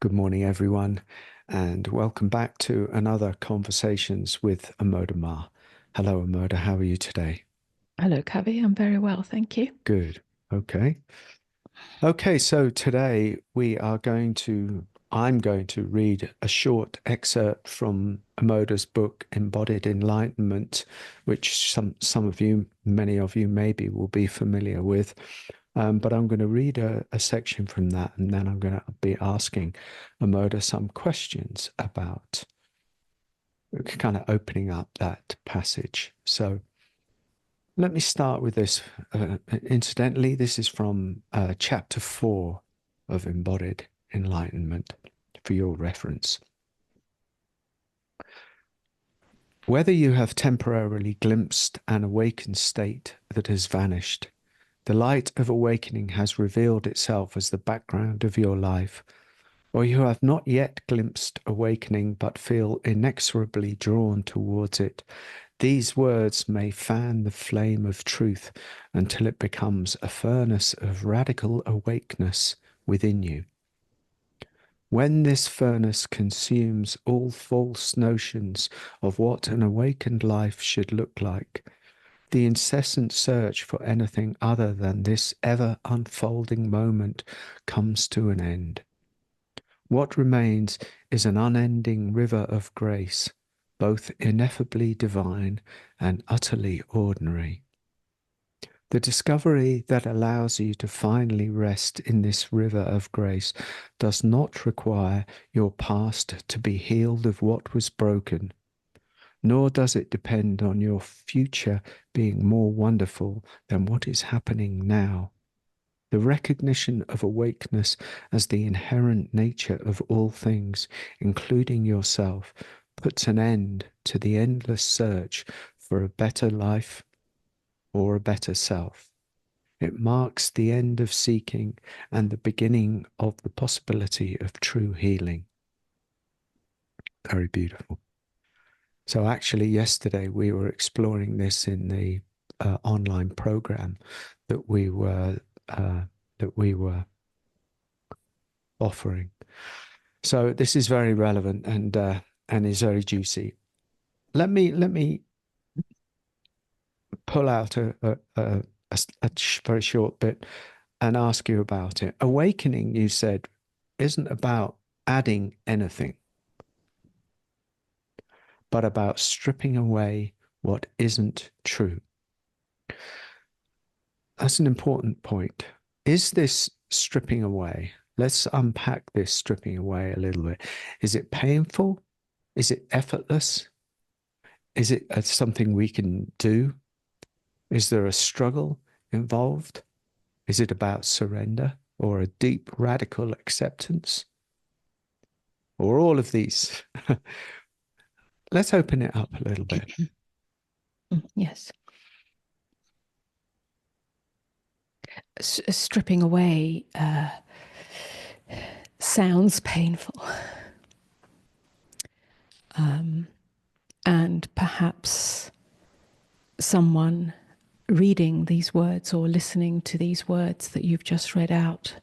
Good morning, everyone, and welcome back to another Conversations with Amoda Maa. Hello, Amoda. How are you today? Hello, Kavi. I'm very well, thank you. Good. Okay. Okay, so today I'm going to read a short excerpt from Amoda's book, Embodied Enlightenment, which some of you, many of you maybe will be familiar with. But I'm going to read a section from that, and then I'm going to be asking Amoda some questions about kind of opening up that passage. So let me start with this. Incidentally, this is from chapter 4 of Embodied Enlightenment for your reference. Whether you have temporarily glimpsed an awakened state that has vanished, the light of awakening has revealed itself as the background of your life, or you have not yet glimpsed awakening but feel inexorably drawn towards it, these words may fan the flame of truth until it becomes a furnace of radical awakeness within you. When this furnace consumes all false notions of what an awakened life should look like, the incessant search for anything other than this ever unfolding moment comes to an end. What remains is an unending river of grace, both ineffably divine and utterly ordinary. The discovery that allows you to finally rest in this river of grace does not require your past to be healed of what was broken, nor does it depend on your future being more wonderful than what is happening now. The recognition of awakeness as the inherent nature of all things, including yourself, puts an end to the endless search for a better life or a better self. It marks the end of seeking and the beginning of the possibility of true healing. Very beautiful. So actually yesterday we were exploring this in the online program that we were offering. So this is very relevant and is very juicy. Let me pull out a very short bit and ask you about it. Awakening, you said, isn't about adding anything, but about stripping away what isn't true. That's an important point. Is this stripping away? Let's unpack this stripping away a little bit. Is it painful? Is it effortless? Is it something we can do? Is there a struggle involved? Is it about surrender or a deep radical acceptance? Or all of these? Let's open it up a little bit. Yes. Stripping away sounds painful. And perhaps someone reading these words or listening to these words that you've just read out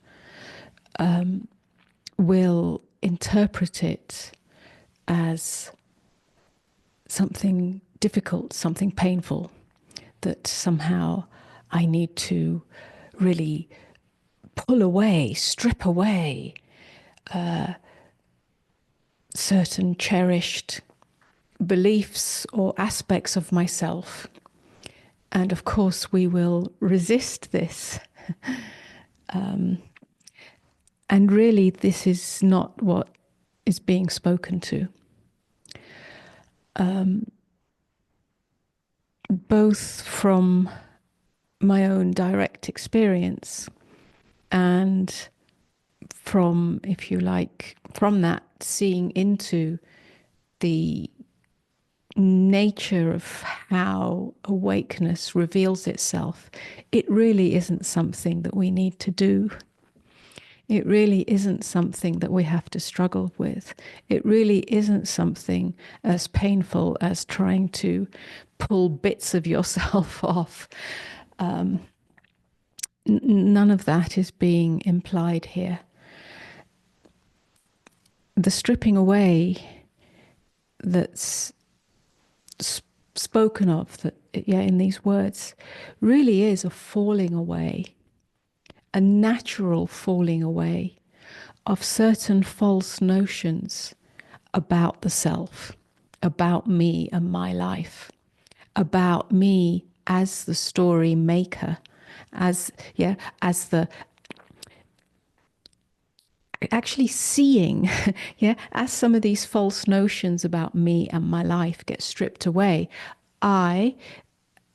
will interpret it as something difficult, something painful, that somehow I need to really pull away, strip away certain cherished beliefs or aspects of myself. And of course, we will resist this. And really, this is not what is being spoken to. Both from my own direct experience and from, if you like, from that seeing into the nature of how awakeness reveals itself, it really isn't something that we need to do. It really isn't something that we have to struggle with. It really isn't something as painful as trying to pull bits of yourself off. None of that is being implied here. the stripping away that's spoken of, that, yeah, in these words, really is a falling away, a natural falling away of certain false notions about the self, about me and my life, about me as the story maker, as the actually seeing, yeah, as some of these false notions about me and my life get stripped away, I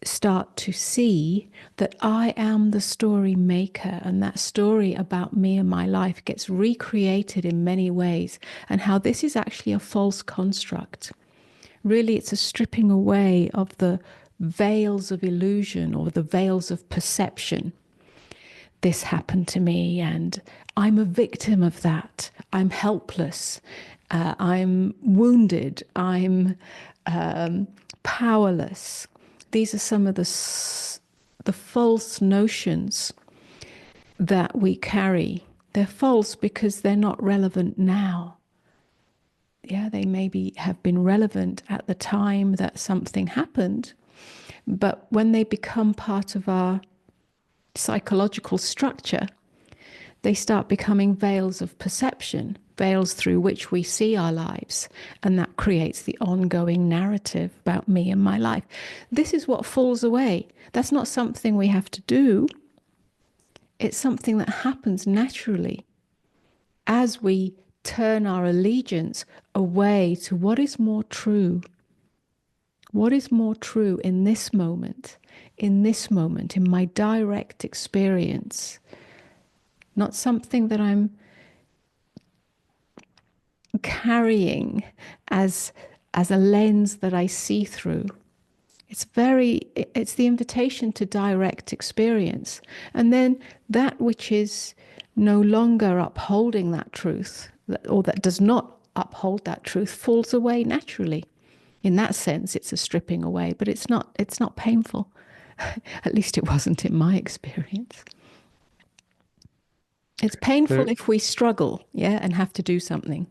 start to see that I am the story maker, and that story about me and my life gets recreated in many ways, and how this is actually a false construct. Really, it's a stripping away of the veils of illusion or the veils of perception. This happened to me, and I'm a victim of that. I'm helpless. I'm wounded. I'm powerless. These are some of the false notions that we carry. They're false because they're not relevant now. Yeah, they maybe have been relevant at the time that something happened, but when they become part of our psychological structure, they start becoming veils of perception, veils through which we see our lives, and that creates the ongoing narrative about me and my life. This is what falls away. That's not something we have to do. It's something that happens naturally as we turn our allegiance away to what is more true. What is more true in this moment, in my direct experience? Not something that I'm carrying as a lens that I see through. It's the invitation to direct experience. And then that which is no longer upholding that truth, or that does not uphold that truth, falls away naturally. In that sense, it's a stripping away, but it's not painful. At least it wasn't in my experience. It's painful There, if we struggle, yeah, and have to do something.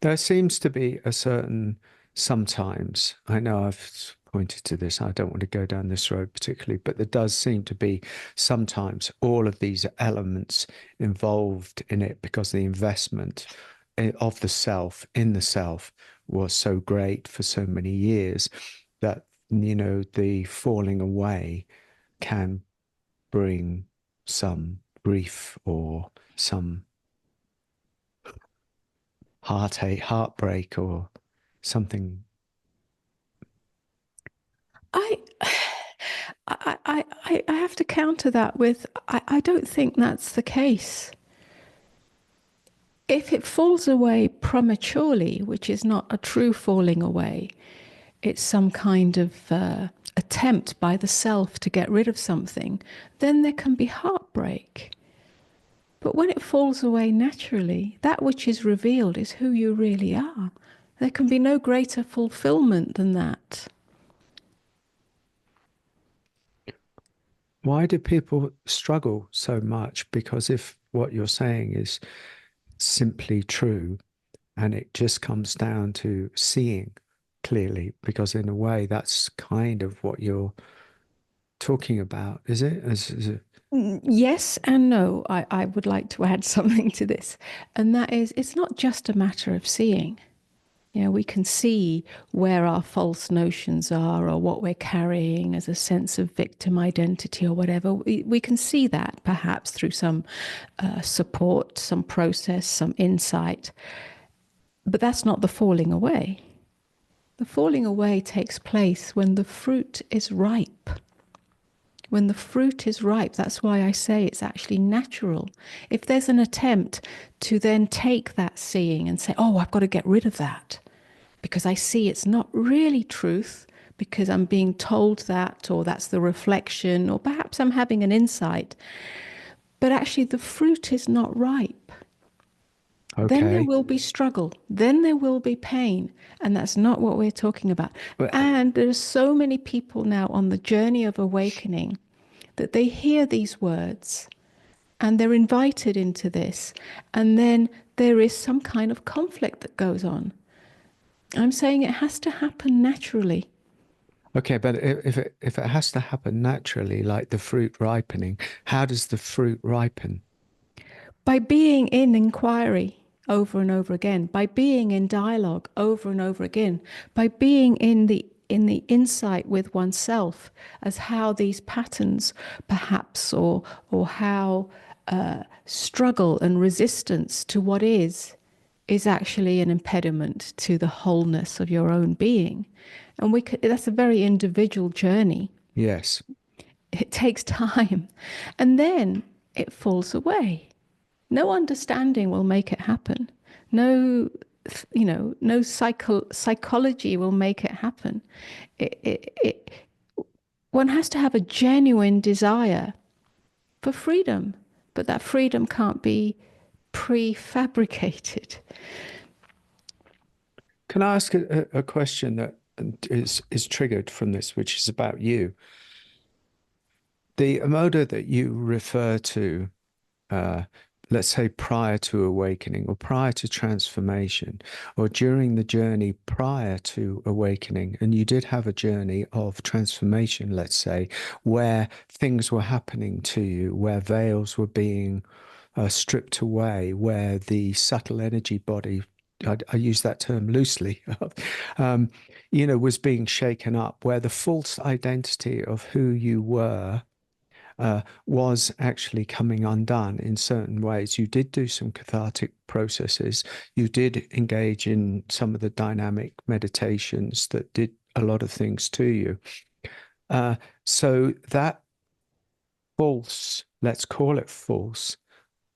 there seems to be a certain, sometimes, I know I've pointed to this, I don't want to go down this road particularly, but there does seem to be sometimes all of these elements involved in it because the investment of the self in the self was so great for so many years that, the falling away can bring some grief or some heartache, heartbreak, or something. I, I have to counter that with I don't think that's the case. If it falls away prematurely, which is not a true falling away, it's some kind of attempt by the self to get rid of something, then there can be heartbreak. But when it falls away naturally, that which is revealed is who you really are. There can be no greater fulfillment than that. Why do people struggle so much? Because if what you're saying is simply true and it just comes down to seeing clearly, because in a way that's kind of what you're talking about, is it? Yes and no. I would like to add something to this. And that is, it's not just a matter of seeing. We can see where our false notions are or what we're carrying as a sense of victim identity or whatever. We can see that perhaps through some support, some process, some insight. But that's not the falling away. The falling away takes place when the fruit is ripe. When the fruit is ripe, that's why I say it's actually natural. If there's an attempt to then take that seeing and say, oh, I've got to get rid of that because I see it's not really truth, because I'm being told that, or that's the reflection, or perhaps I'm having an insight, but actually the fruit is not ripe. Then there Okay. will be struggle. Then there will be pain. And that's not what we're talking about. Well, And there's so many people now on the journey of awakening that they hear these words and they're invited into this. And then there is some kind of conflict that goes on. I'm saying it has to happen naturally. Okay, but if it has to happen naturally, like the fruit ripening, how does the fruit ripen? By being in inquiry over and over again, by being in dialogue over and over again, by being in the insight with oneself as how these patterns perhaps or how struggle and resistance to what is actually an impediment to the wholeness of your own being. And that's a very individual journey. Yes. It takes time. And then it falls away. No understanding will make it happen. No, no psychology will make it happen. It, one has to have a genuine desire for freedom, but that freedom can't be prefabricated. Can I ask a question that is triggered from this, which is about you? The Amoda that you refer to, uh, let's say prior to awakening or prior to transformation or during the journey prior to awakening, and you did have a journey of transformation, let's say, where things were happening to you, where veils were being stripped away, where the subtle energy body, I use that term loosely, um, was being shaken up, where the false identity of who you were was actually coming undone in certain ways. You did do some cathartic processes. You did engage in some of the dynamic meditations that did a lot of things to you. Uh, so that false, let's call it false.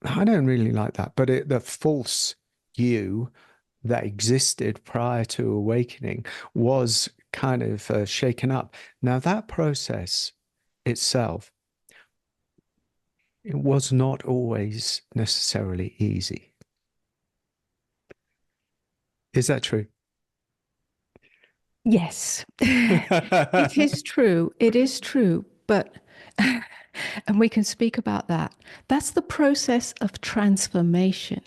I don't really like that, but the false you that existed prior to awakening was kind of shaken up. Now, that process itself, it was not always necessarily easy. Is that true? Yes, it is true. It is true. But, and we can speak about that. That's the process of transformation.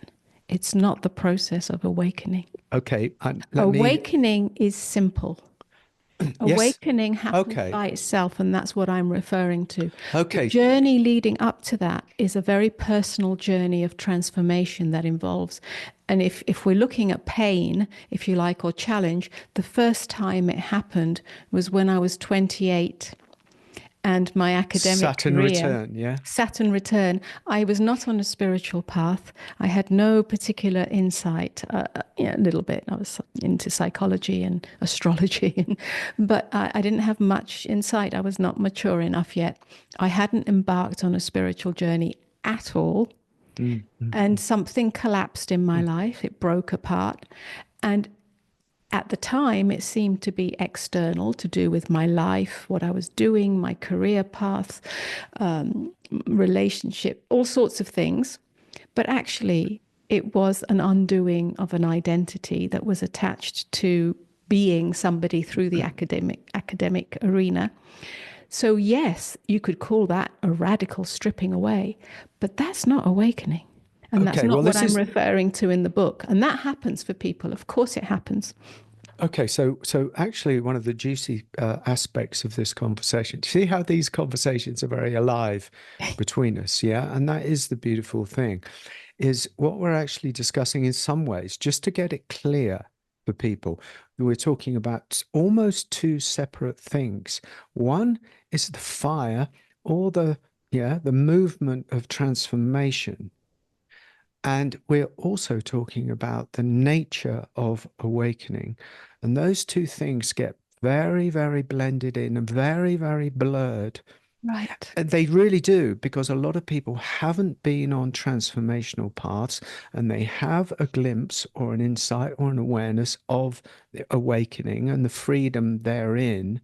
It's not the process of awakening. Okay, let me. Awakening is simple. Yes. Awakening happens Okay. by itself, and that's what I'm referring to. The Okay. journey leading up to that is a very personal journey of transformation that involves, and if we're looking at pain, if you like, or challenge, the first time it happened was when I was 28 and my academic Saturn career. return. Yeah. Saturn return. I was not on a spiritual path. I had no particular insight. A little bit. I was into psychology and astrology, but I didn't have much insight. I was not mature enough yet. I hadn't embarked on a spiritual journey at all. Mm, mm, And something collapsed in my life. It broke apart. And at the time, it seemed to be external, to do with my life, what I was doing, my career path, relationship, all sorts of things. But actually, it was an undoing of an identity that was attached to being somebody through the academic arena. So yes, you could call that a radical stripping away, but that's not awakening. And that's Okay. Well, not what this I'm is referring to in the book. And that happens for people. Of course it happens. okay. So actually, one of the juicy aspects of this conversation. See how these conversations are very alive between us, yeah? And that is the beautiful thing, is what we're actually discussing in some ways, just to get it clear for people. We're talking about almost two separate things. One is the fire or the movement of transformation. And we're also talking about the nature of awakening. And those two things get very, very blended in and very, very blurred. Right. They really do, because a lot of people haven't been on transformational paths and they have a glimpse or an insight or an awareness of the awakening and the freedom therein.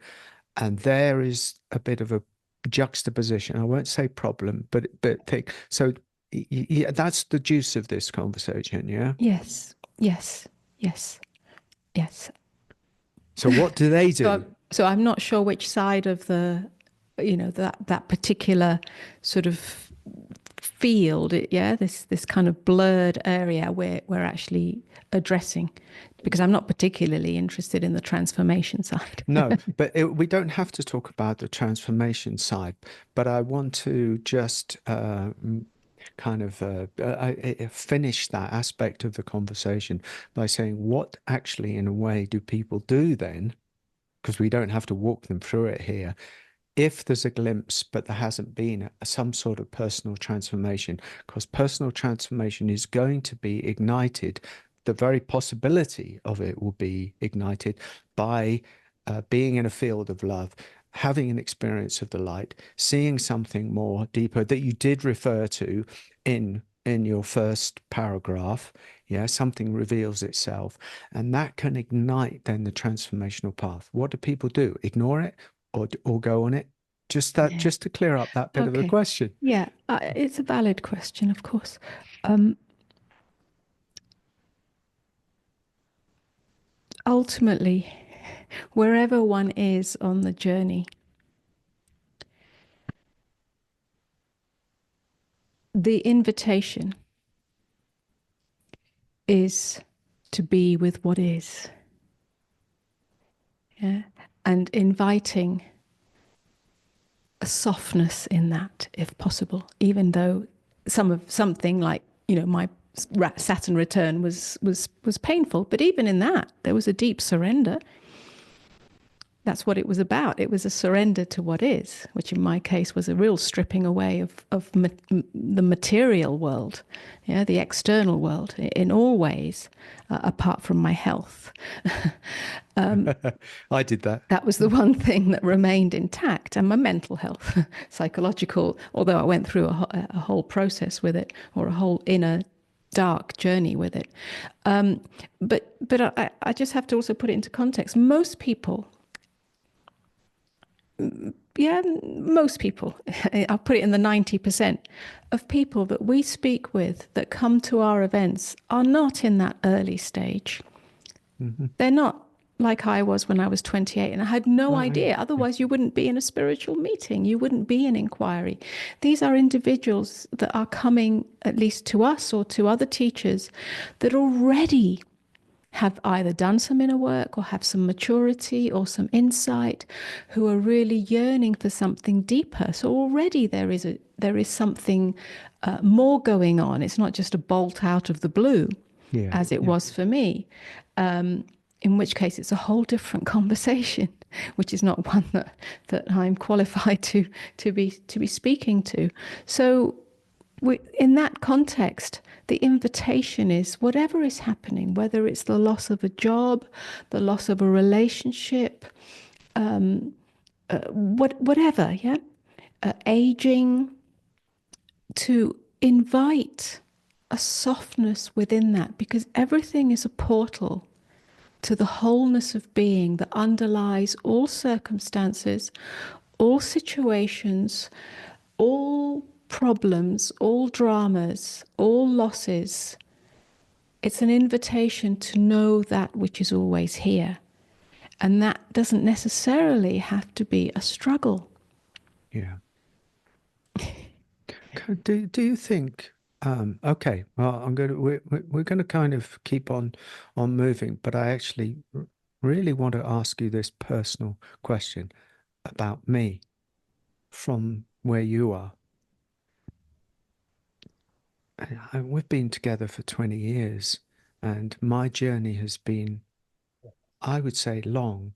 And there is a bit of a juxtaposition. I won't say problem, but thing. So yeah, that's the juice of this conversation. Yeah. Yes, yes, yes, yes. So what do they So, do? so I'm not sure which side of that particular sort of field, yeah, this kind of blurred area where we're actually addressing, because I'm not particularly interested in the transformation side. No, but we don't have to talk about the transformation side, but I want to just kind of finish that aspect of the conversation by saying, what actually, in a way, do people do then? Because we don't have to walk them through it here. If there's a glimpse, but there hasn't been some sort of personal transformation, because personal transformation is going to be ignited, the very possibility of it will be ignited by being in a field of love, having an experience of the light, seeing something more deeper that you did refer to in your first paragraph. Yeah, something reveals itself, and that can ignite then the transformational path. What do people do? Ignore it or go on it? Just that, Yeah. just to clear up that bit of the Okay. question. Yeah, it's a valid question, of course. Um, Ultimately, wherever one is on the journey, the invitation is to be with what is, yeah, and inviting a softness in that, if possible, even though something like, my Saturn return was painful, but even in that, there was a deep surrender. That's what it was about. It was a surrender to what is, which in my case was a real stripping away of the material world, yeah, the external world in all ways, apart from my health. I did that. That was the one thing that remained intact, and my mental health, psychological, although I went through a whole process with it, or a whole inner dark journey with it. But I just have to also put it into context. Most people, yeah, most people, I'll put it in the 90% of people that we speak with that come to our events are not in that early stage. Hmm. They're not like I was when I was 28, and I had no Oh, yeah. idea. Yeah. Otherwise, you wouldn't be in a spiritual meeting. You wouldn't be in inquiry. These are individuals that are coming, at least to us or to other teachers, that already have either done some inner work or have some maturity or some insight, who are really yearning for something deeper. So already there is something more going on. It's not just a bolt out of the blue, Yeah. as it Yeah. was for me. In which case it's a whole different conversation, which is not one that I'm qualified to be speaking to. So in that context, the invitation is whatever is happening, whether it's the loss of a job, the loss of a relationship, whatever, yeah, aging, to invite a softness within that, because everything is a portal to the wholeness of being that underlies all circumstances, all situations, all problems, all dramas, all losses. It's an invitation to know that which is always here. And that doesn't necessarily have to be a struggle. Yeah. Do you think okay, well, we're going to kind of keep on moving, but I actually really want to ask you this personal question about me from where you are. We've been together for 20 years, and my journey has been, I would say, long,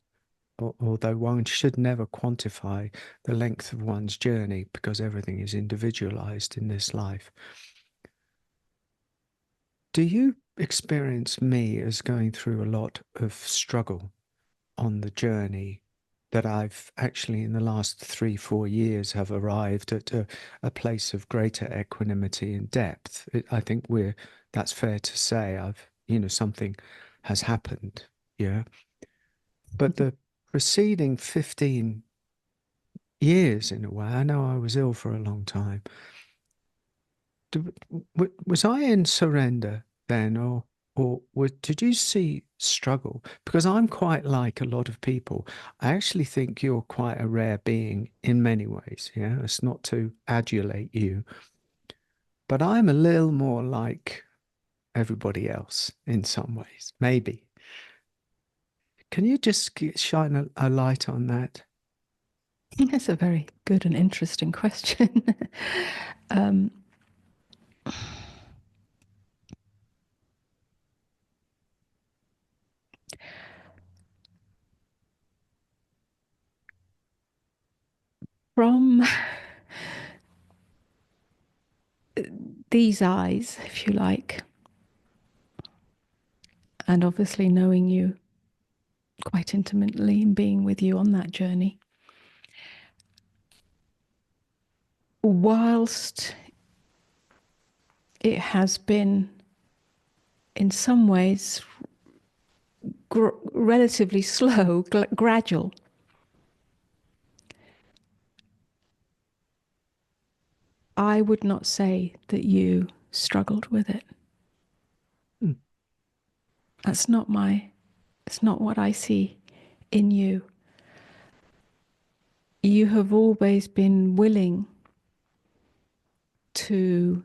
although one should never quantify the length of one's journey because everything is individualized in this life. Do you experience me as going through a lot of struggle on the journey that I've actually in the last 3, 4 years have arrived at a place of greater equanimity and depth? I think that's fair to say. Something has happened. Yeah. But the preceding 15 years, in a way, I know I was ill for a long time. Was I in surrender then, or did you see struggle? Because I'm quite like a lot of people. I actually think you're quite a rare being in many ways. Yeah, it's not to adulate you, but I'm a little more like everybody else in some ways, maybe. Can you just shine a light on that? That's a very good and interesting question. um, from these eyes, if you like, and obviously knowing you quite intimately and being with you on that journey, whilst it has been in some ways relatively slow, gradual, I would not say that you struggled with it. Hmm. That's not it's not what I see in you. You have always been willing to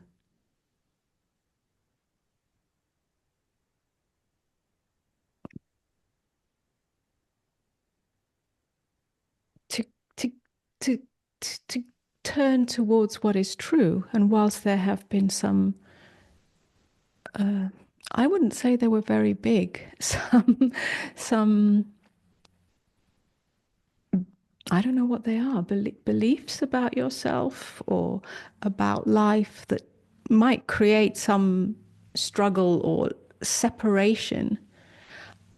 to to to to turn towards what is true. And whilst there have been some, I wouldn't say they were very big. Some I don't know what they are, beliefs about yourself or about life that might create some struggle or separation.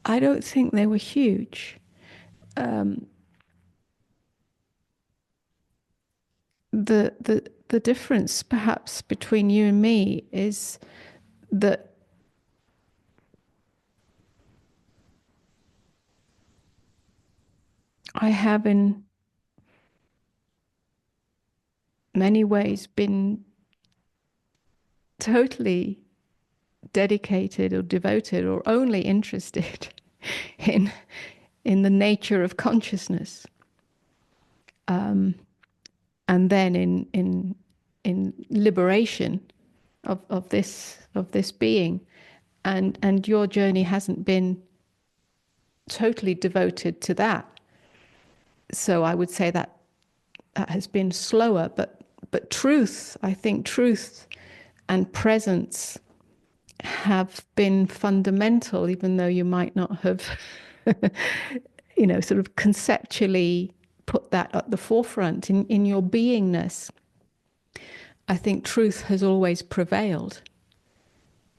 I don't think they were huge. The difference perhaps between you and me is that I have in many ways been totally dedicated or devoted or only interested in the nature of consciousness, and then in liberation of this being, and your journey hasn't been totally devoted to that. So I would say that that has been slower, but truth, I think truth and presence have been fundamental, even though you might not have, sort of conceptually put that at the forefront in your beingness. I think truth has always prevailed.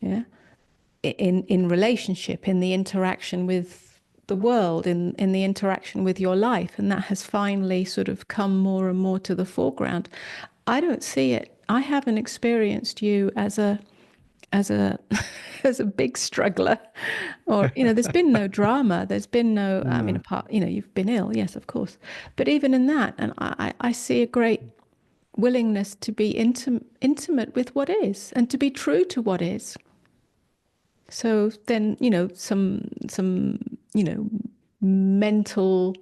Yeah, in relationship, in the interaction with the world, in the interaction with your life, and that has finally sort of come more and more to the foreground. I don't see it. I haven't experienced you as a as a big struggler, or there's been no drama, there's been no, I mean, No. apart, you've been ill, yes, of course, but even in that, and I see a great willingness to be intimate with what is and to be true to what is. So then, some mental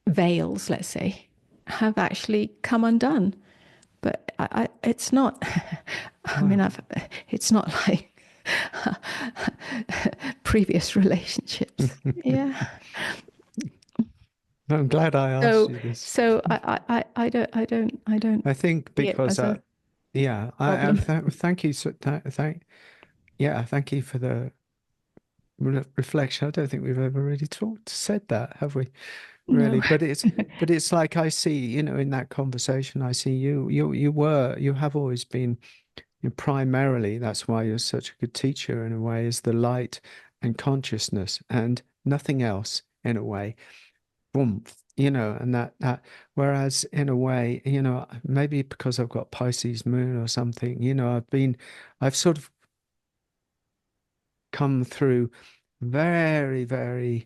veils, let's say, have actually come undone. But it's not. I mean, Wow. it's not like previous relationships. Yeah. I'm glad I asked So you this. so I don't I think see it because as a yeah, I problem. thank you so yeah, thank you for the reflection. I don't think we've ever really said that, have we? No. Really, but it's like I see, in that conversation, I see you have always been, primarily, that's why you're such a good teacher in a way, is the light and consciousness and nothing else in a way. Boom, and that whereas in a way, maybe because I've got Pisces moon or something, I've sort of come through very, very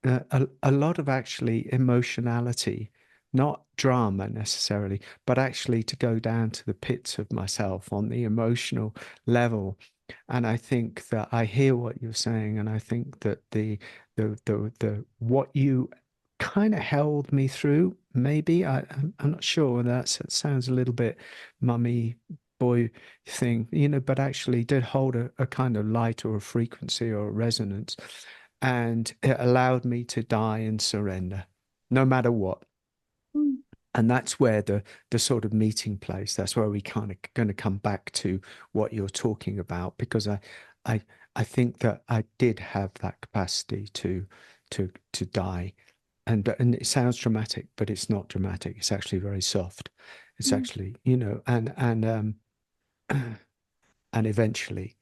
a lot of actually emotionality, not drama necessarily, but actually to go down to the pits of myself on the emotional level. And I think that I hear what you're saying, and I think that the what you kind of held me through maybe I'm not sure. That sounds a little bit mummy boy thing, but actually did hold a kind of light or a frequency or a resonance, and it allowed me to die and surrender, no matter what. Mm. And that's where the sort of meeting place. That's where we kind of going to come back to what you're talking about, because I I think that I did have that capacity to die. And it sounds dramatic, but it's not dramatic. It's actually very soft. It's Mm. actually, and eventually,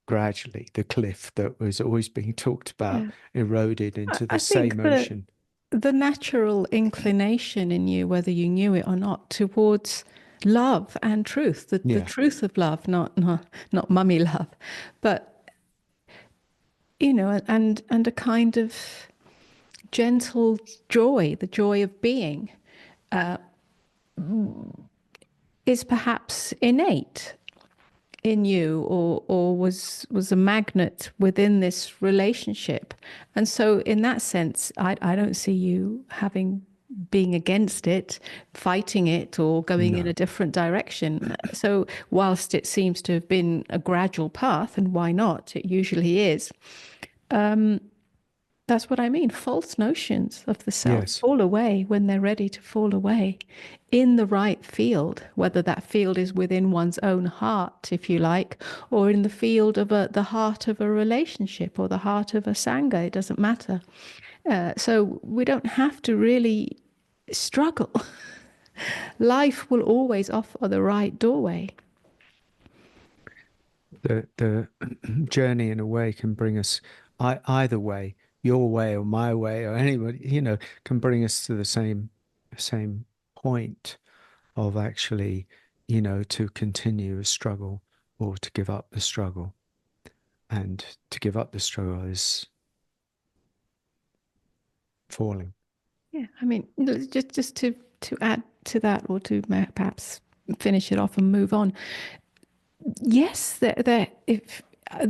gradually, the cliff that was always being talked about Yeah. eroded I, into the I same think ocean. the natural inclination in you, whether you knew it or not, towards love and truth, the Yeah. truth of love, not mummy love, but and a kind of gentle joy, the joy of being, is perhaps innate in you, or was a magnet within this relationship. And so in that sense, I don't see you having being against it, fighting it, or going in No. a different direction. So whilst it seems to have been a gradual path, and why not, it usually is, that's what I mean. False notions of the self Yes. fall away when they're ready to fall away in the right field, whether that field is within one's own heart, if you like, or in the field of the heart of a relationship or the heart of a Sangha. It doesn't matter. So we don't have to really struggle. Life will always offer the right doorway. The journey in a way can bring us either way, your way or my way or anybody, can bring us to the same point of actually, to continue a struggle or to give up the struggle. And to give up the struggle is falling. Yeah, I mean, just to add to that, or to perhaps finish it off and move on. Yes, there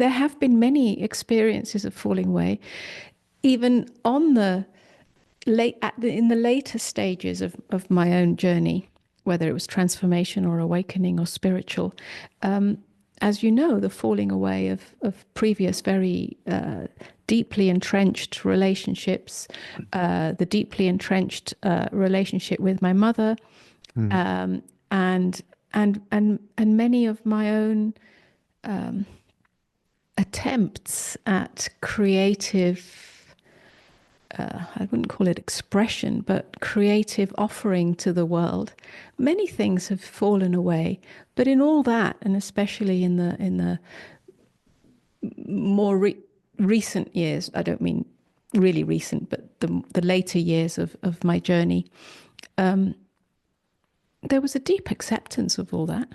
have been many experiences of falling away, even on the in the later stages of my own journey, whether it was transformation or awakening or spiritual. As you know, the falling away of previous very deeply entrenched relationships, the deeply entrenched relationship with my mother, Mm. um, and and many of my own attempts at creative, I wouldn't call it expression, but creative offering to the world. Many things have fallen away, but in all that, and especially in the more recent years, I don't mean really recent, but the later years of my journey, there was a deep acceptance of all that.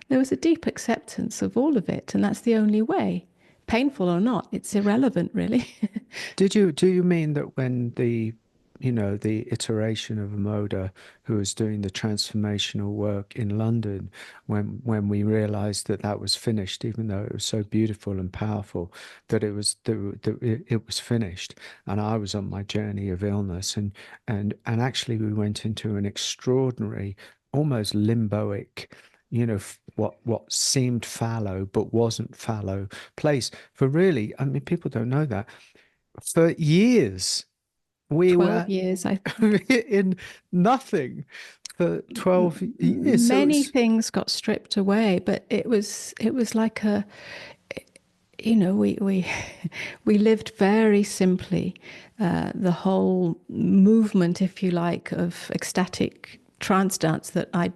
There was a deep acceptance of all of it, and that's the only way. Painful or not, it's irrelevant, really. Do you mean that when the iteration of Amoda, who was doing the transformational work in London, when we realized that that was finished, even though it was so beautiful and powerful, that it was finished, and I was on my journey of illness, and actually we went into an extraordinary, almost limboic, what seemed fallow but wasn't fallow place for really, I mean, people don't know that for years we 12 were years, I think. in nothing for 12 years. So Many it's things got stripped away, but it was like we we lived very simply. The whole movement, if you like, of ecstatic trance dance that I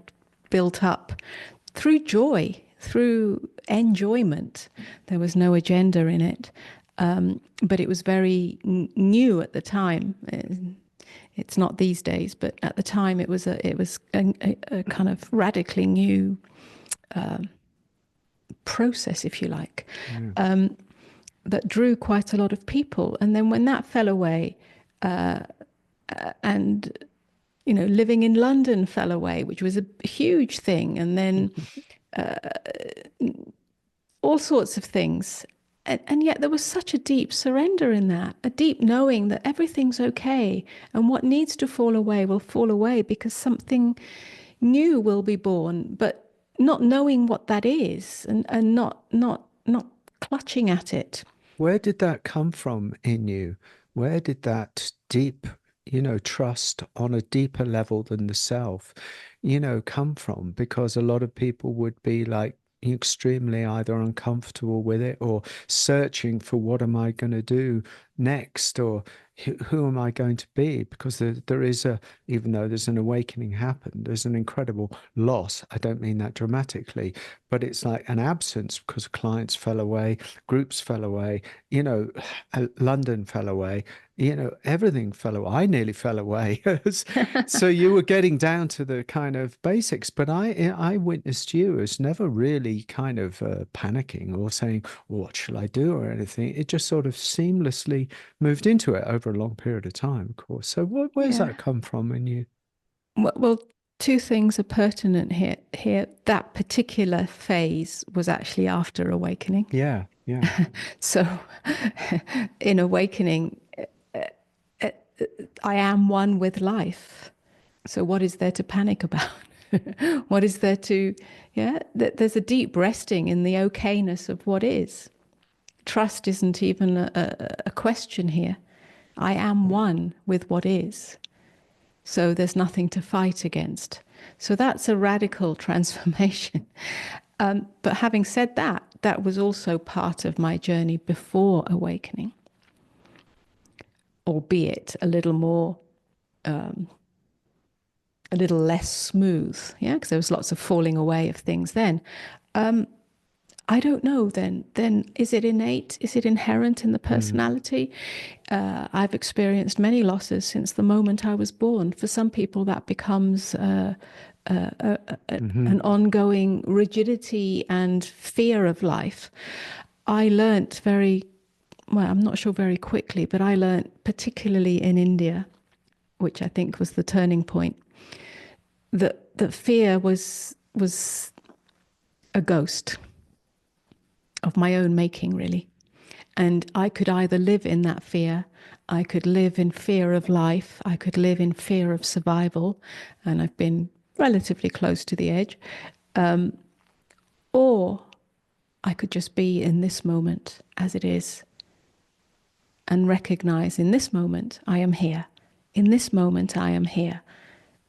built up through joy, through enjoyment. There was no agenda in it, but it was very new at the time. It's not these days, but at the time it was a kind of radically new process, if you like, yeah. that drew quite a lot of people. And then when that fell away, and living in London fell away, which was a huge thing, and then all sorts of things. and yet there was such a deep surrender in that, a deep knowing that everything's okay, and what needs to fall away will fall away because something new will be born, but not knowing what that is, and not clutching at it. Where did that come from in you? Where did that deep, trust on a deeper level than the self, come from? Because a lot of people would be like extremely either uncomfortable with it or searching for what am I going to do next, or who am I going to be? Because there is even though there's an awakening happened, there's an incredible loss. I don't mean that dramatically, but it's like an absence because clients fell away, groups fell away, you know, London fell away, everything fell away. I nearly fell away. So you were getting down to the kind of basics, but I witnessed you as never really kind of panicking or saying, what shall I do or anything. It just sort of seamlessly moved into it over a long period of time, of course. So where's Yeah. that come from in you? Well, two things are pertinent here. That particular phase was actually after awakening. Yeah, yeah. So, in awakening, I am one with life. So, what is there to panic about? What is there to, yeah? There's a deep resting in the okayness of what is. Trust isn't even a question here. I am one with what is. So there's nothing to fight against. So that's a radical transformation. But having said that, that was also part of my journey before awakening, albeit a little more, a little less smooth. Yeah, because there was lots of falling away of things then. I don't know then. Then is it innate? Is it inherent in the Mm. personality? I've experienced many losses since the moment I was born. For some people, that becomes Hmm. an ongoing rigidity and fear of life. I learnt very, well, I'm not sure very quickly, but I learnt particularly in India, which I think was the turning point, that fear was a ghost of my own making, really. And I could either live in that fear, I could live in fear of life, I could live in fear of survival, and I've been relatively close to the edge, or I could just be in this moment as it is and recognize in this moment I am here. In this moment I am here.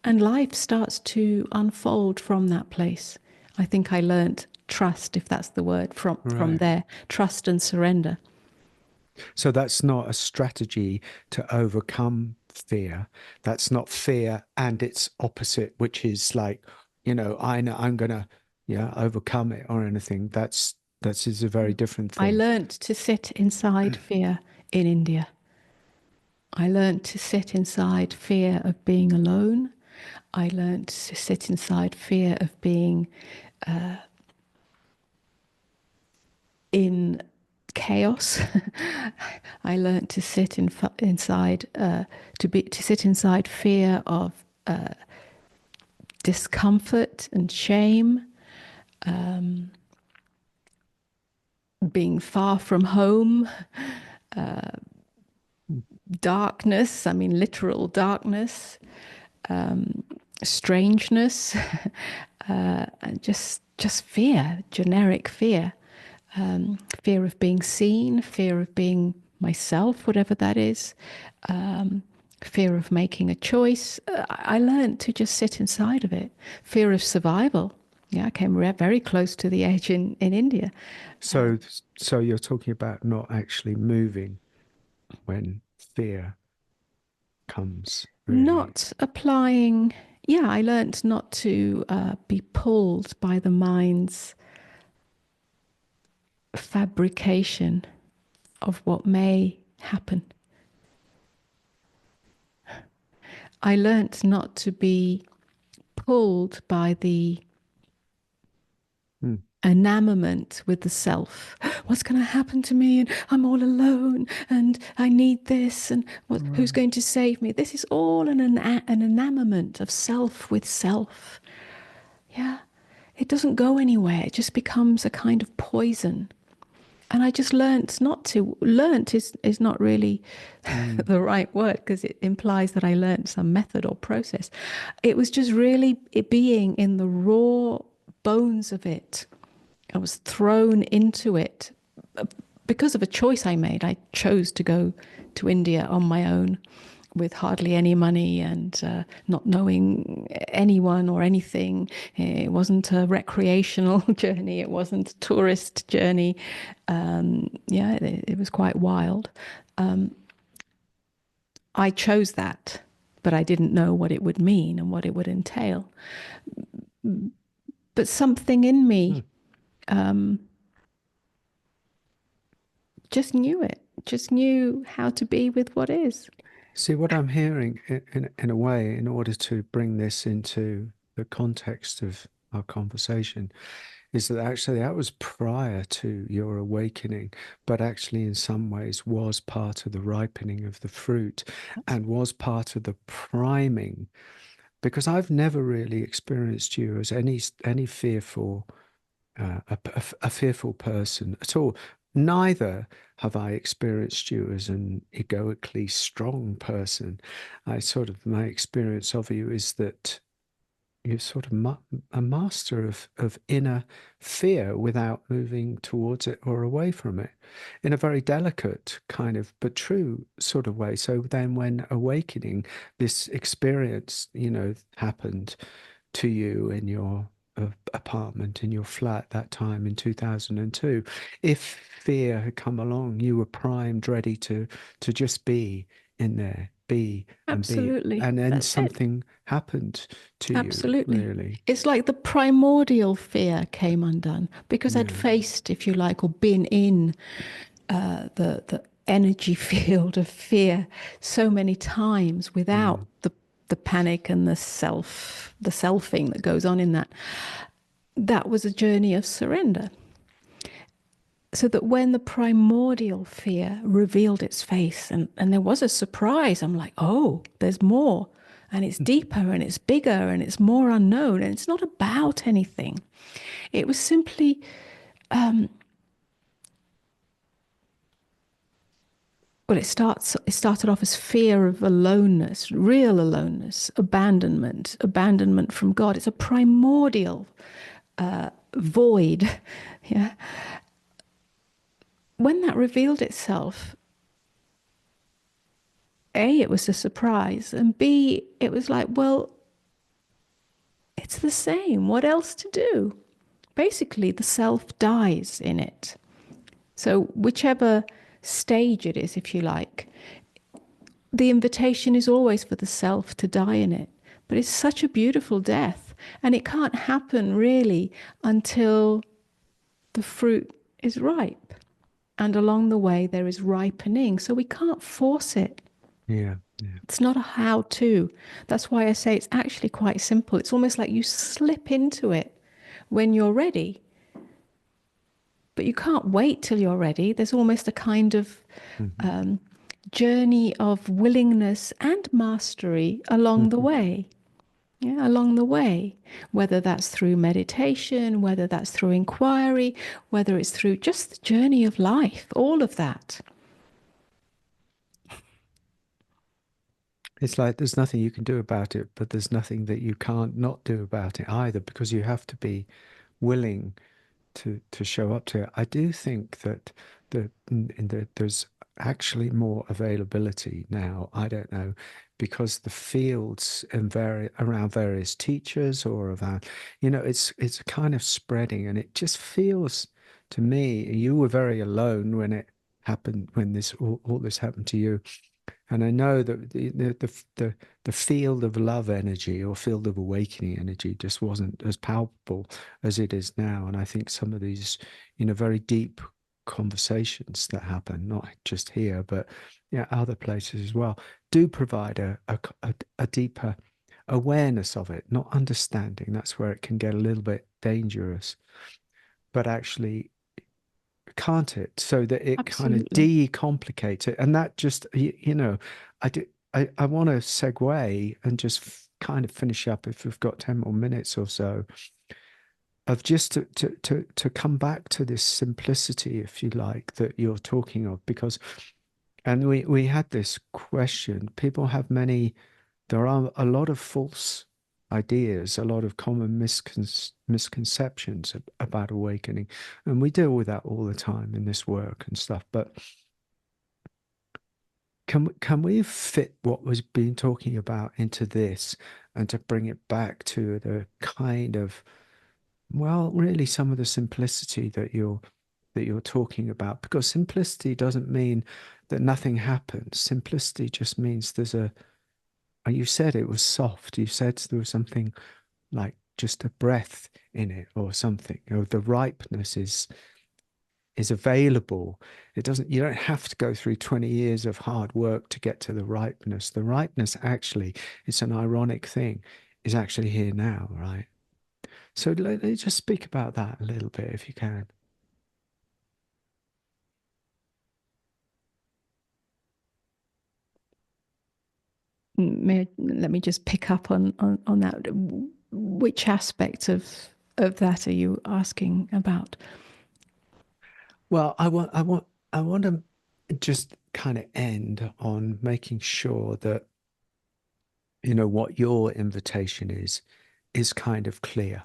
And life starts to unfold from that place. I think I learnt trust, if that's the word, from Right. there. Trust and surrender. So that's not a strategy to overcome fear. That's not fear and its opposite, which is like, I know I'm gonna, yeah, overcome it or anything. That is a very different I thing. learnt to sit inside fear in India. I learnt to sit inside fear of being alone. I learnt to sit inside fear of being in chaos. I learnt to sit inside to sit inside fear of discomfort and shame, being far from home, darkness. I mean, literal darkness, strangeness, and just fear, generic fear, fear of being seen, fear of being myself, whatever that is, fear of making a choice. I learned to just sit inside of it. Fear of survival. Yeah, I came very close to the edge in India. So, so you're talking about not actually moving when fear comes, really. Not applying, yeah, I learned not to be pulled by the mind's fabrication of what may happen. I learnt not to be pulled by the Mm. enamorment with the self. What's going to happen to me? And I'm all alone, and I need this, and who's Right. going to save me? This is all an enamorment of self with self. Yeah, it doesn't go anywhere. It just becomes a kind of poison. And I just learnt not to. Learnt is not really Mm. the right word, because it implies that I learnt some method or process. It was just really it being in the raw bones of it. I was thrown into it because of a choice I made. I chose to go to India on my own with hardly any money and not knowing anyone or anything. It wasn't a recreational journey. It wasn't a tourist journey. Yeah, it was quite wild. I chose that, but I didn't know what it would mean and what it would entail. But something in Mm. me just knew it, just knew how to be with what is. See, what I'm hearing in a way, in order to bring this into the context of our conversation, is that actually that was prior to your awakening, but actually in some ways was part of the ripening of the fruit and was part of the priming. Because I've never really experienced you as any fearful a fearful person at all. Neither have I experienced you as an egoically strong person. I sort of, my experience of you is that you're sort of a master of inner fear without moving towards it or away from it in a very delicate kind of but true sort of way. So then when awakening, this experience, happened to you in your apartment in your flat that time in 2002. If fear had come along, you were primed, ready to just be in there, be and be, Absolutely. and then That's it. something happened to you, Absolutely. really. It's like the primordial fear came undone because I'd Yeah. faced, if you like, or been in the energy field of fear so many times without Mm. the panic and the selfing that goes on in that. That was a journey of surrender. So that when the primordial fear revealed its face, and there was a surprise, I'm like, oh, there's more. And it's deeper and it's bigger and it's more unknown. And it's not about anything. It was simply, well, it started off as fear of aloneness, real aloneness, abandonment, abandonment from God. It's a primordial void. Yeah. When that revealed itself, A, it was a surprise, and B, it was like, well, it's the same. What else to do? Basically, the self dies in it. So, whichever stage it is, if you like, the invitation is always for the self to die in it. But it's such a beautiful death, and it can't happen really until the fruit is ripe. And along the way, there is ripening. So, we can't force it. Yeah. Yeah. It's not a how to. That's why I say it's actually quite simple. It's almost like you slip into it when you're ready, but you can't wait till you're ready. There's almost a kind of Mhm. journey of willingness and mastery along the Mhm. way. Yeah, along the way, whether that's through meditation, whether that's through inquiry, whether it's through just the journey of life, all of that. It's like there's nothing you can do about it, but there's nothing that you can't not do about it either, because you have to be willing to show up to it. I do think that there's actually more availability now. I don't know, because the fields and around various teachers or around, it's kind of spreading, and it just feels to me you were very alone when it happened, when all this happened to you. And I know that the field of love energy or field of awakening energy just wasn't as palpable as it is now. And I think some of these, very deep conversations that happen, not just here, but yeah, other places as well, do provide a deeper awareness of it, not understanding. That's where it can get a little bit dangerous, but actually can't it? So that it kind of Absolutely. decomplicates it. And that just, I do, I want to segue and just kind of finish up if we've got 10 more minutes or so of just to come back to this simplicity, if you like, that you're talking of, because and we had this question. People have many, there are a lot of false ideas, a lot of common misconceptions about awakening, and we deal with that all the time in this work and stuff. But can we fit what was being talking about into this and to bring it back to the kind of, well, really some of the simplicity that you're talking about? Because simplicity doesn't mean that nothing happens. Simplicity just means there's a, and you said it was soft. You said there was something like just a breath in it or something. Or the ripeness is available. It doesn't, you don't have to go through 20 years of hard work to get to the ripeness. The ripeness actually, it's an ironic thing, is actually here now, right? So let's just speak about that a little bit if you can. Let me just pick up on that. Which aspect of that are you asking about? Well, I want to just kind of end on making sure that, you know, what your invitation is kind of clear.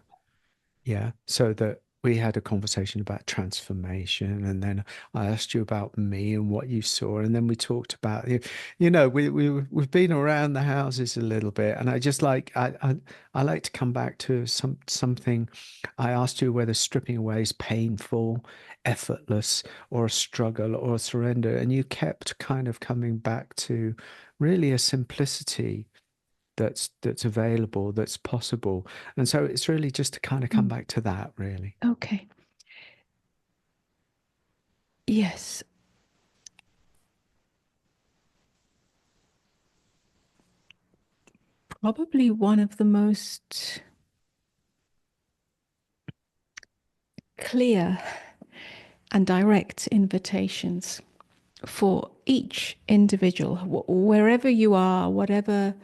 Yeah. So that we had a conversation about transformation, and then I asked you about me and what you saw, and then we talked about you know, we've been around the houses a little bit, and I just like I like to come back to something. I asked you whether stripping away is painful, effortless, or a struggle or a surrender, and you kept kind of coming back to really a simplicity that's available, that's possible. And so it's really just to kind of come Mm. back to that, really. Okay. Yes. Probably one of the most clear and direct invitations for each individual, wherever you are, whatever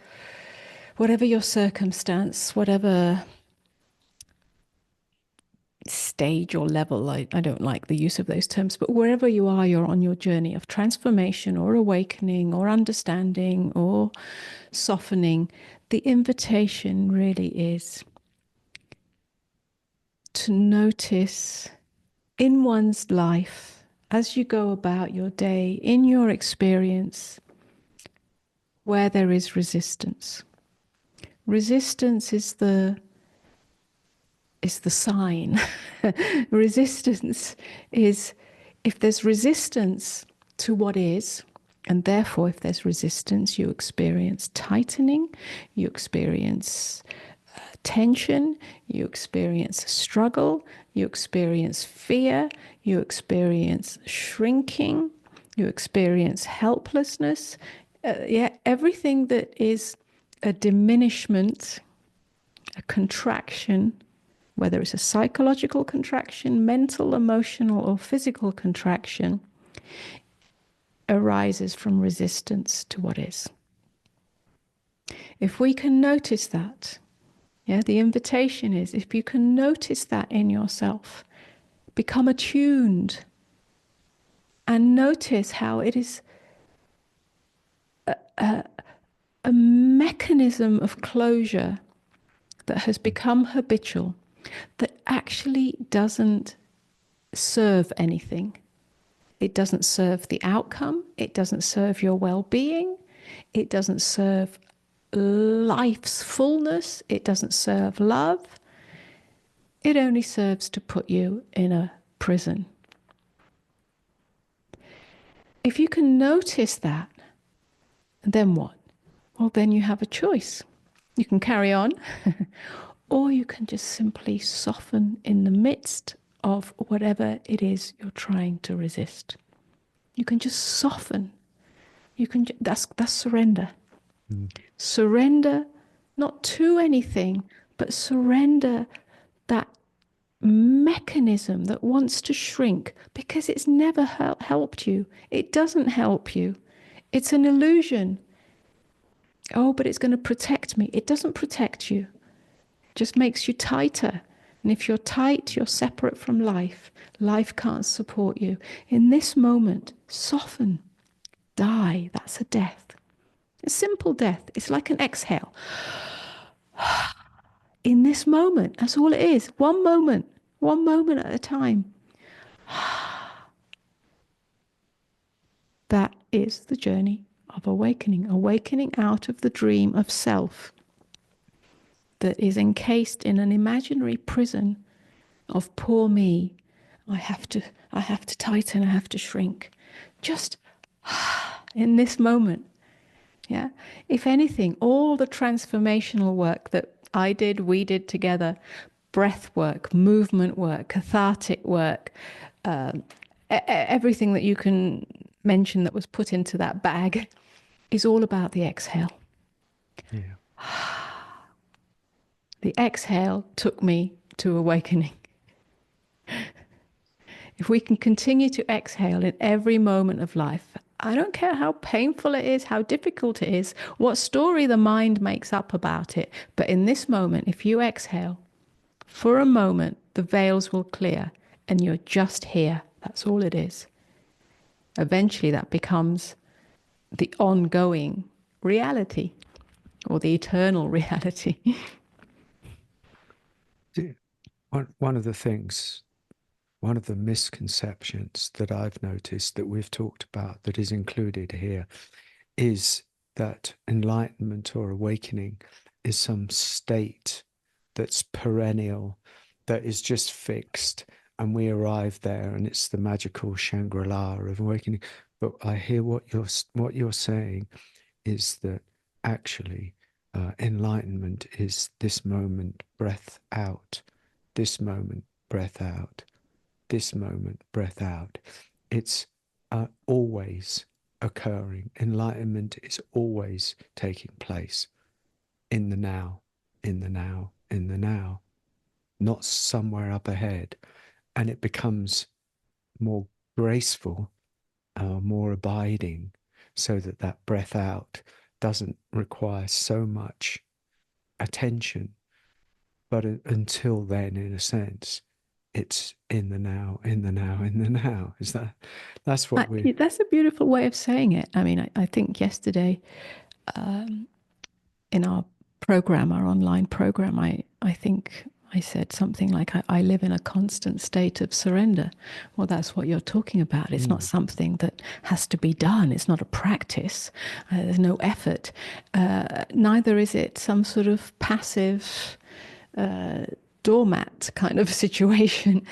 your circumstance, whatever stage or level. I don't like the use of those terms, but wherever you are, you're on your journey of transformation or awakening or understanding or softening. The invitation really is to notice in one's life, as you go about your day, in your experience, where there is resistance. Resistance is the sign. Resistance is, if there's resistance to what is, and therefore if there's resistance, you experience tightening, you experience tension, you experience struggle, you experience fear, you experience shrinking, you experience helplessness. Yeah, everything that is a diminishment, a contraction, whether it's a psychological contraction, mental, emotional, or physical contraction, arises from resistance to what is. If we can notice that, yeah, the invitation is, if you can notice that in yourself, become attuned and notice how it is a mechanism of closure that has become habitual, that actually doesn't serve anything. It doesn't serve the outcome. It doesn't serve your well-being. It doesn't serve life's fullness. It doesn't serve love. It only serves to put you in a prison. If you can notice that, then what? Well, then you have a choice. You can carry on, or you can just simply soften in the midst of whatever it is you're trying to resist. You can just soften. You can. That's surrender. Mm. Surrender, not to anything, but surrender that mechanism that wants to shrink because it's never helped you. It doesn't help you. It's an illusion. Oh, but it's going to protect me. It doesn't protect you. It just makes you tighter. And if you're tight, you're separate from life. Life can't support you. In this moment, soften, die. That's a death. A simple death. It's like an exhale. In this moment, that's all it is. One moment at a time. That is the journey of awakening, awakening out of the dream of self that is encased in an imaginary prison of poor me. I have to tighten, I have to shrink. Just in this moment. Yeah. If anything, all the transformational work that I did, we did together, breath work, movement work, cathartic work, everything that you can mention that was put into that bag is all about the exhale. Yeah. The exhale took me to awakening. If we can continue to exhale in every moment of life, I don't care how painful it is, how difficult it is, what story the mind makes up about it, but in this moment, if you exhale, for a moment, the veils will clear and you're just here. That's all it is. Eventually, that becomes the ongoing reality or the eternal reality. One of the things, one of the misconceptions that I've noticed that we've talked about that is included here is that enlightenment or awakening is some state that's perennial, that is just fixed, and we arrive there and it's the magical Shangri-La of awakening. But I hear what you're saying is that actually enlightenment is this moment, breath out, this moment, breath out, this moment, breath out. It's always occurring. Enlightenment is always taking place in the now, in the now, in the now, not somewhere up ahead. And it becomes more graceful, more abiding, so that that breath out doesn't require so much attention. But until then, in a sense, it's in the now, in the now, in the now. That's what we. That's a beautiful way of saying it. I mean, I think yesterday in our program, our online program, I think I said something like, I live in a constant state of surrender. Well, that's what you're talking about. It's not something that has to be done. It's not a practice. There's no effort. Neither is it some sort of passive doormat kind of situation.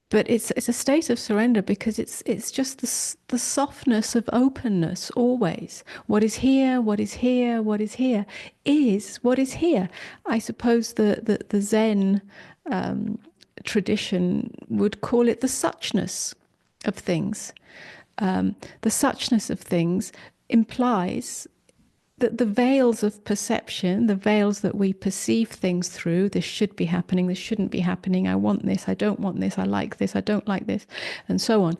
But it's a state of surrender because it's just the softness of openness always. What is here, what is here, what is here is what is here. I suppose the Zen tradition would call it the suchness of things. The suchness of things implies the veils of perception, the veils that we perceive things through, this should be happening, this shouldn't be happening, I want this, I don't want this, I like this, I don't like this, and so on,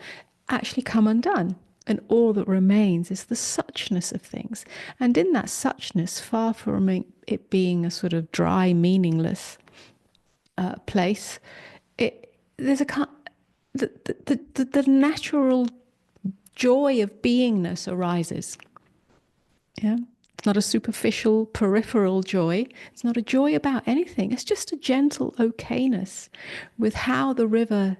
actually come undone. And all that remains is the suchness of things. And in that suchness, far from it being a sort of dry, meaningless place, there's the natural joy of beingness arises. Yeah. It's not a superficial, peripheral joy. It's not a joy about anything. It's just a gentle okayness with how the river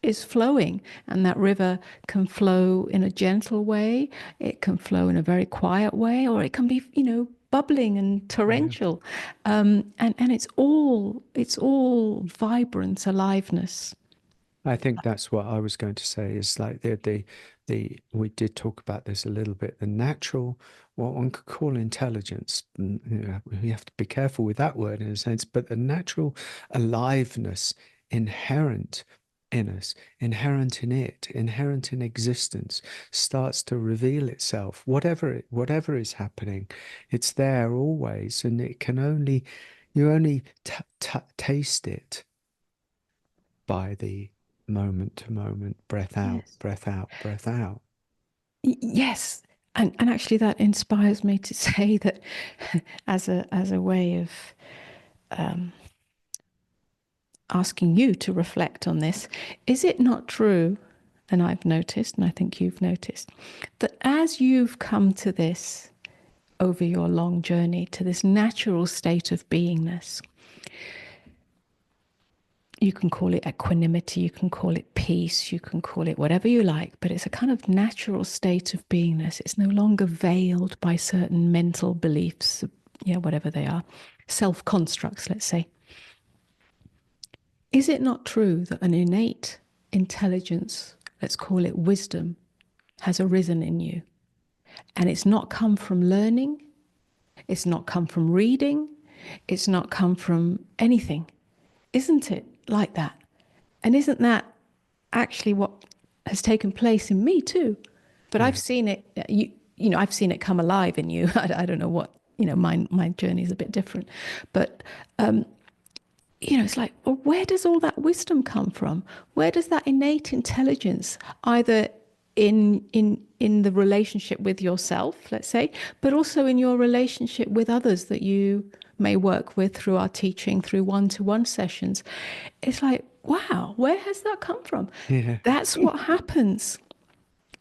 is flowing. And that river can flow in a gentle way. It can flow in a very quiet way, or it can be, bubbling and torrential. And it's all vibrance, aliveness. I think that's what I was going to say is like the we did talk about this a little bit. The natural, what one could call intelligence, we have to be careful with that word in a sense, but the natural aliveness inherent in us, inherent in it, inherent in existence, starts to reveal itself. Whatever is happening, it's there always, and it can only you only taste it by the moment to moment, breath out, Yes. breath out, breath out. Yes. And actually that inspires me to say that as a way of asking you to reflect on this. Is it not true, and I've noticed, and I think you've noticed, that as you've come to this over your long journey, to this natural state of beingness, you can call it equanimity, you can call it peace, you can call it whatever you like, but it's a kind of natural state of beingness. It's no longer veiled by certain mental beliefs, yeah, whatever they are, self constructs, let's say. Is it not true that an innate intelligence, let's call it wisdom, has arisen in you? And it's not come from learning, it's not come from reading, it's not come from anything. Isn't it like that? And isn't that actually what has taken place in me too? But I've Yeah. seen it, I've seen it come alive in you. I don't know what, my journey is a bit different. But it's like, well, where does all that wisdom come from? Where does that innate intelligence, either in the relationship with yourself, let's say, but also in your relationship with others that you may work with through our teaching, through one-to-one sessions? It's like, wow, where has that come from? Yeah. That's what happens.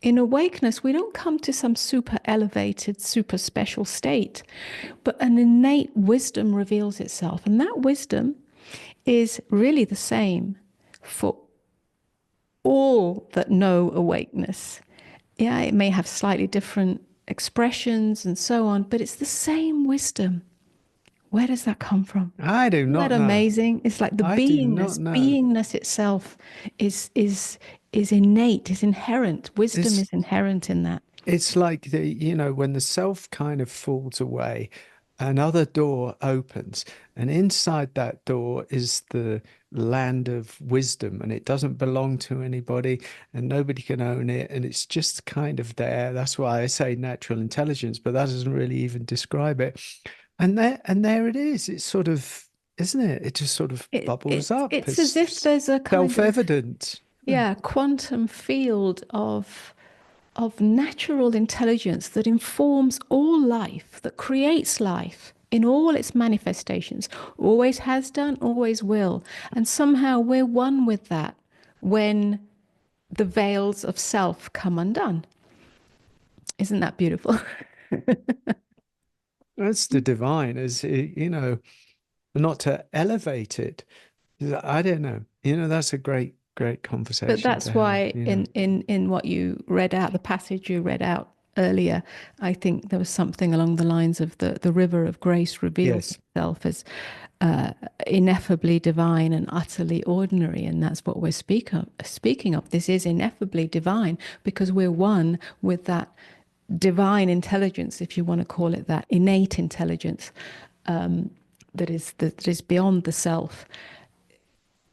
In awakeness, we don't come to some super elevated, super special state, but an innate wisdom reveals itself. And that wisdom is really the same for all that know awakeness. Yeah, it may have slightly different expressions and so on, but it's the same wisdom. Where does that come from? I do Isn't that not know. amazing? It's like the I do not beingness. know. Beingness itself is innate, is inherent. Wisdom It's is inherent in that. it's like when the self kind of falls away, another door opens, and inside that door is the land of wisdom, and it doesn't belong to anybody, and nobody can own it, and it's just kind of there. That's why I say natural intelligence, but that doesn't really even describe it. And there it is. It's sort of, isn't it? It just sort of It, bubbles it up. it's as if It's there's a kind of, self-evident. yeah, quantum field of natural intelligence that informs all life, that creates life in all its manifestations, always has done, always will. And somehow we're one with that when the veils of self come undone. Isn't that beautiful? That's the divine, not to elevate it. I don't know. That's a great, great But conversation to that's have, why in what you read out, the passage you read out earlier, I think there was something along the lines of the river of grace reveals Yes. itself as ineffably divine and utterly ordinary, and that's what we're speaking of. This is ineffably divine because we're one with that divine intelligence, if you want to call it that, innate intelligence that is beyond the self.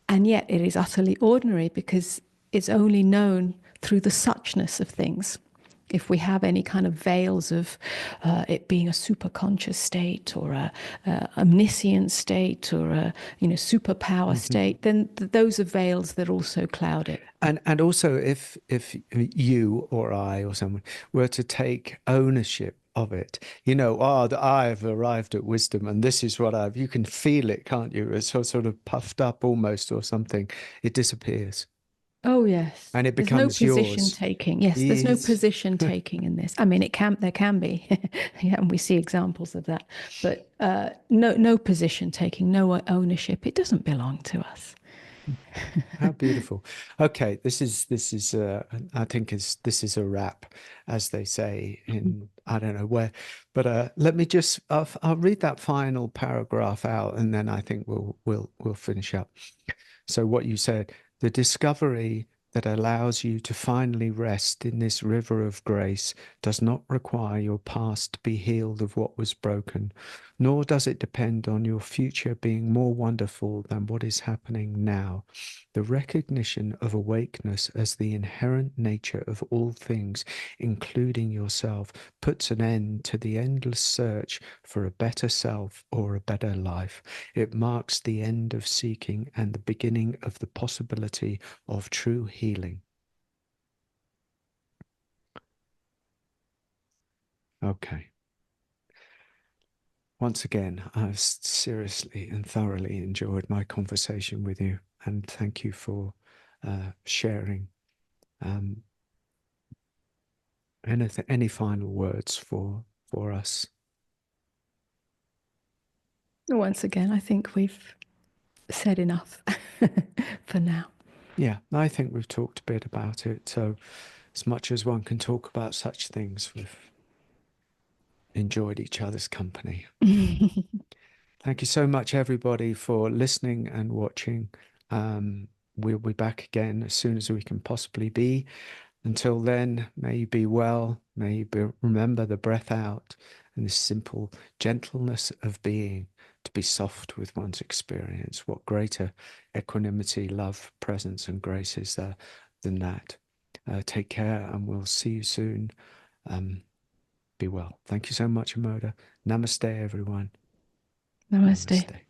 And yet it is utterly ordinary because it's only known through the suchness of things. If we have any kind of veils of it being a superconscious state or a omniscient state or a superpower Mhm. state, then those are veils that also cloud it. And also if you or I or someone were to take ownership of it, that I've arrived at wisdom and this is what you can feel it, can't you? It's sort of puffed up almost or something. It disappears Oh yes, and it there's no becomes position yours. taking. Yes, there's no Yes. position taking in this. I mean, there can be, yeah, and we see examples of that. But no position taking, no ownership. It doesn't belong to us. How beautiful. Okay, I think this is a wrap, as they say in I don't know where, but let me just I'll read that final paragraph out, and then I think we'll finish up. So what you said, the discovery that allows you to finally rest in this river of grace does not require your past to be healed of what was broken, nor does it depend on your future being more wonderful than what is happening now. The recognition of awakeness as the inherent nature of all things, including yourself, puts an end to the endless search for a better self or a better life. It marks the end of seeking and the beginning of the possibility of true healing. Okay. once again, I've seriously and thoroughly enjoyed my conversation with you, and thank you for sharing. Um, any final words for us? Once again, I think we've said enough for now. Yeah, I think we've talked a bit about it. So, as much as one can talk about such things, we've enjoyed each other's company. Thank you so much, everybody, for listening and watching. We'll be back again as soon as we can possibly be. Until then, may you be well. May you remember the breath out and the simple gentleness of being, to be soft with one's experience. What greater equanimity, love, presence, and grace is there than that? Take care, and we'll see you soon. Be well. Thank you so much, Amoda. Namaste, everyone. Namaste. Namaste.